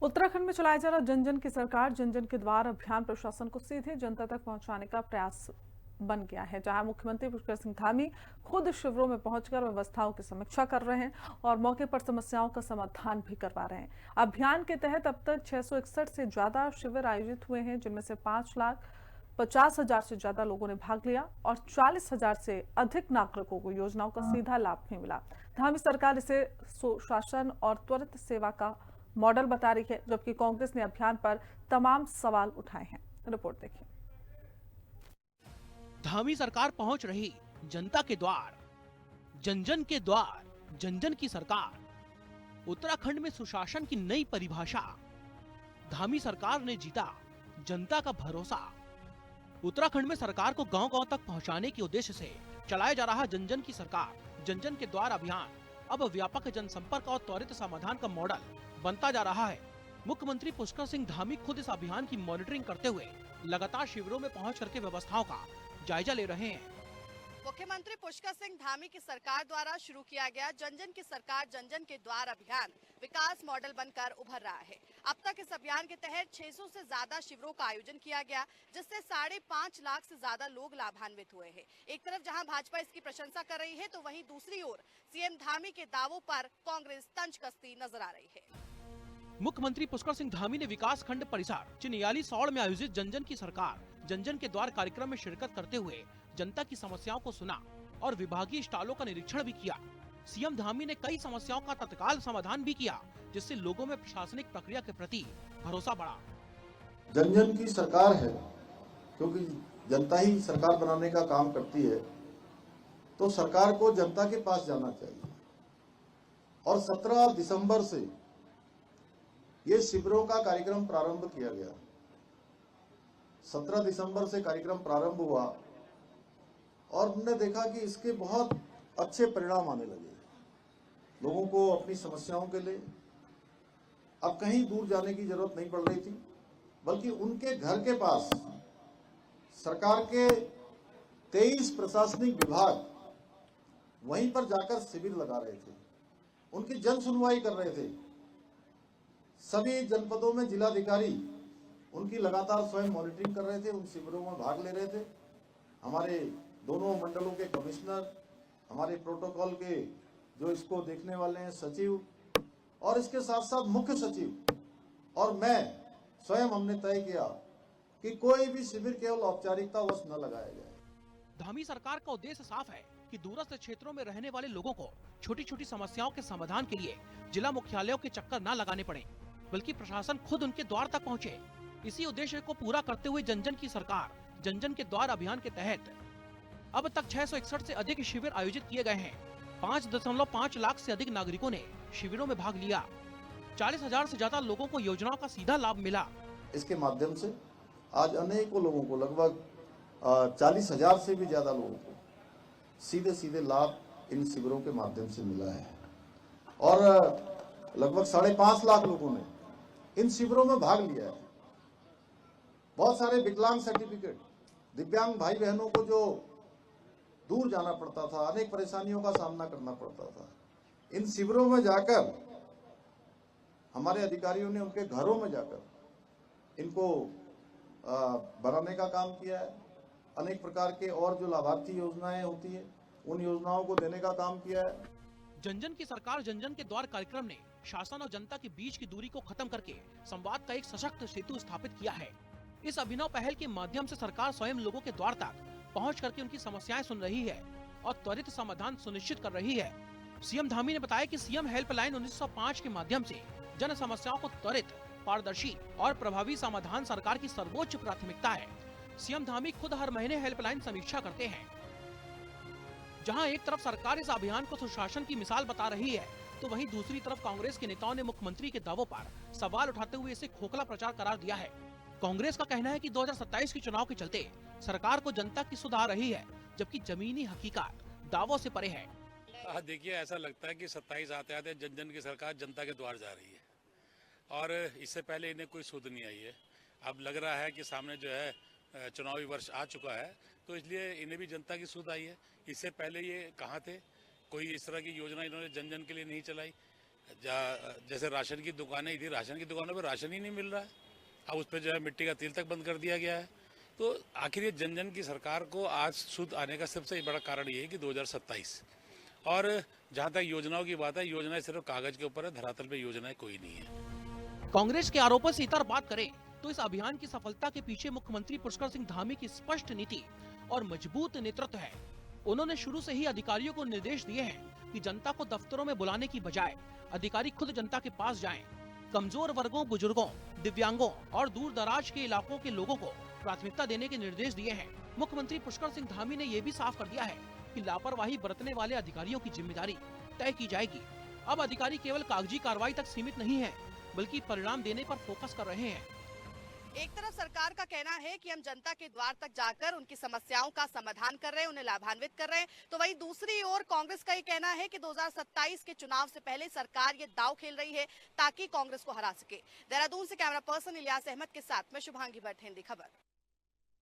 उत्तराखंड में चलाया जा रहा जन जन की सरकार जन जन के द्वार अभियान प्रशासन को सीधे जनता तक पहुंचाने का प्रयास बन गया है, जहां मुख्यमंत्री पुष्कर सिंह धामी खुद शिविरों में पहुंचकर व्यवस्थाओं की समीक्षा कर रहे हैं और मौके पर समस्याओं का समाधान भी करवा रहे हैं। अभियान के तहत अब तक 661 से ज्यादा शिविर आयोजित हुए हैं, जिनमें से 5,50,000 से ज्यादा लोगों ने भाग लिया और 40,000 से अधिक नागरिकों को योजनाओं का सीधा लाभ भी मिला। धामी सरकार इसे सुशासन और त्वरित सेवा का मॉडल बता रही है, जबकि कांग्रेस ने अभियान पर तमाम सवाल उठाए हैं। रिपोर्ट देखिए। धामी सरकार पहुंच रही जनता के द्वार, जन जन के द्वार, जन जन की सरकार। उत्तराखंड में सुशासन की नई परिभाषा। धामी सरकार ने जीता जनता का भरोसा। उत्तराखंड में सरकार को गांव-गांव तक पहुंचाने के उद्देश्य से चलाया जा रहा जन जन की सरकार, जन जन के द्वार अभियान अब व्यापक जनसंपर्क और त्वरित समाधान का मॉडल बनता जा रहा है। मुख्यमंत्री पुष्कर सिंह धामी खुद इस अभियान की मॉनिटरिंग करते हुए लगातार शिविरों में पहुंच करके व्यवस्थाओं का जायजा ले रहे हैं। मुख्यमंत्री पुष्कर सिंह धामी की सरकार द्वारा शुरू किया गया जन जन की सरकार जन जन के द्वार अभियान विकास मॉडल बनकर उभर रहा है। अब तक इस अभियान के तहत 600 से ज्यादा शिविरों का आयोजन किया गया, जिससे 5.5 लाख से ज्यादा लोग लाभान्वित हुए हैं। एक तरफ जहां भाजपा इसकी प्रशंसा कर रही है, तो वहीं दूसरी ओर सीएम धामी के दावों पर कांग्रेस तंज कसती नजर आ रही है। मुख्यमंत्री पुष्कर सिंह धामी ने विकास खंड परिसर चिन्याली सौड़ में आयोजित जन जन की सरकार जन जन के द्वार कार्यक्रम में शिरकत करते हुए जनता की समस्याओं को सुना और विभागीय स्टॉलों का निरीक्षण भी किया। सीएम धामी ने कई समस्याओं का तत्काल समाधान भी किया, जिससे लोगों में प्रशासनिक प्रक्रिया के प्रति भरोसा बढ़ा। जन जन की सरकार है, क्योंकि जनता ही सरकार बनाने का काम करती है, तो सरकार को जनता के पास जाना चाहिए। और 17 दिसंबर से ये शिविरों का कार्यक्रम प्रारंभ किया गया। 17 दिसंबर से कार्यक्रम प्रारंभ हुआ और हमने देखा कि इसके बहुत अच्छे परिणाम आने लगे। लोगों को अपनी समस्याओं के लिए अब कहीं दूर जाने की जरूरत नहीं पड़ रही थी, बल्कि उनके घर के पास सरकार के 23 प्रशासनिक विभाग वहीं पर जाकर शिविर लगा रहे थे, उनकी जन सुनवाई कर रहे थे। सभी जनपदों में जिलाधिकारी उनकी लगातार स्वयं मॉनिटरिंग कर रहे थे, उन शिविरों में भाग ले रहे थे। हमारे दोनों मंडलों के कमिश्नर, हमारे प्रोटोकॉल के जो इसको देखने वाले हैं सचिव, और इसके साथ साथ मुख्य सचिव और मैं स्वयं हमने तय किया कि कोई भी शिविर केवल औपचारिकतावश न लगाया जाए। धामी सरकार का उद्देश्य साफ है कि दूरस्थ क्षेत्रों में रहने वाले लोगों को छोटी छोटी समस्याओं के समाधान के लिए जिला मुख्यालयों के चक्कर न लगाने पड़े, बल्कि प्रशासन खुद उनके द्वार तक पहुंचे। इसी उद्देश्य को पूरा करते हुए जन जन की सरकार जन जन के द्वार अभियान के तहत अब तक 661 से अधिक शिविर आयोजित किए गए हैं। 5.5 लाख से अधिक नागरिकों ने शिविरों में भाग लिया। 40,000 से ज्यादा लोगों को योजनाओं का सीधा लाभ मिला। इसके माध्यम से आज अनेकों लोगों को, लगभग 40,000 से भी ज्यादा लोगों को सीधे सीधे लाभ इन शिविरों के माध्यम से मिला है और लगभग 5.5 लाख लोगों ने इन शिविरों में भाग लिया है। बहुत सारे विकलांग सर्टिफिकेट, दिव्यांग भाई बहनों को जो दूर जाना पड़ता था, अनेक परेशानियों का सामना करना पड़ता था, इन शिविरों में जाकर हमारे अधिकारियों ने उनके घरों में जाकर इनको बनाने का काम किया है। अनेक प्रकार के और जो लाभार्थी योजनाएं होती है, उन योजनाओं को देने का काम किया है। जन जन की सरकार जन जन के द्वार कार्यक्रम ने शासन और जनता के बीच की दूरी को खत्म करके संवाद का एक सशक्त सेतु स्थापित किया है। इस अभिनव पहल के माध्यम से सरकार स्वयं लोगों के द्वार तक पहुंच करके उनकी समस्याएं सुन रही है और त्वरित समाधान सुनिश्चित कर रही है। सीएम धामी ने बताया कि सीएम हेल्पलाइन 1905 के माध्यम से जन समस्याओं को त्वरित, पारदर्शी और प्रभावी समाधान सरकार की सर्वोच्च प्राथमिकता है। सीएम धामी खुद हर महीने हेल्पलाइन समीक्षा करते हैं। जहां एक तरफ सरकार इस अभियान को सुशासन की मिसाल बता रही है, तो वहीं दूसरी तरफ कांग्रेस के नेताओं ने मुख्यमंत्री के दावों पर सवाल उठाते हुए इसे खोखला प्रचार करार दिया है। कांग्रेस का कहना है कि 2027 के चुनाव के चलते सरकार को जनता की सुध आ रही है, जबकि जमीनी हकीकत दावों से परे है। देखिए, ऐसा लगता है कि 27 आते आते जन जन की सरकार जनता के द्वार जा रही है और इससे पहले इन्हें कोई सुध नहीं आई है। अब लग रहा है कि सामने जो है चुनावी वर्ष आ चुका है, तो इसलिए इन्हें भी जनता की सुध आई है। इससे पहले ये कहाँ थे? कोई इस तरह की योजना इन्होंने जन जन के लिए नहीं चलाई। जैसे राशन की दुकानें थी, राशन की दुकानों पर राशन ही नहीं मिल रहा है। अब उस पर जो है मिट्टी का तेल तक बंद कर दिया गया है। तो आखिर ये जन जन की सरकार को आज सुध आने का सबसे बड़ा कारण ये है कि 2027 और जहाँ तक योजनाओं की बात है, योजनाएं सिर्फ कागज के ऊपर है, धरातल पे योजनाएं कोई नहीं है। कांग्रेस के आरोपों से इतर बात करें तो इस अभियान की सफलता के पीछे मुख्यमंत्री पुष्कर सिंह धामी की स्पष्ट नीति और मजबूत नेतृत्व है। उन्होंने शुरू से ही अधिकारियों को निर्देश दिए हैं कि जनता को दफ्तरों में बुलाने की बजाय अधिकारी खुद जनता के पास जाएं। कमजोर वर्गों, बुजुर्गों, दिव्यांगों और दूर दराज के इलाकों के लोगों को प्राथमिकता देने के निर्देश दिए हैं। मुख्यमंत्री पुष्कर सिंह धामी ने ये भी साफ कर दिया है कि लापरवाही बरतने वाले अधिकारियों की जिम्मेदारी तय की जाएगी। अब अधिकारी केवल कागजी कार्रवाई तक सीमित नहीं है, बल्कि परिणाम देने पर फोकस कर रहे हैं। एक तरफ सरकार का कहना है कि हम जनता के द्वार तक जाकर उनकी समस्याओं का समाधान कर रहे हैं, उन्हें लाभान्वित कर रहे हैं, तो वहीं दूसरी ओर कांग्रेस का ये कहना है कि 2027 के चुनाव से पहले सरकार ये दांव खेल रही है ताकि कांग्रेस को हरा सके। देहरादून से कैमरा पर्सन इलियास अहमद के साथ मैं शुभांगी भट्ट, हिंदी खबर।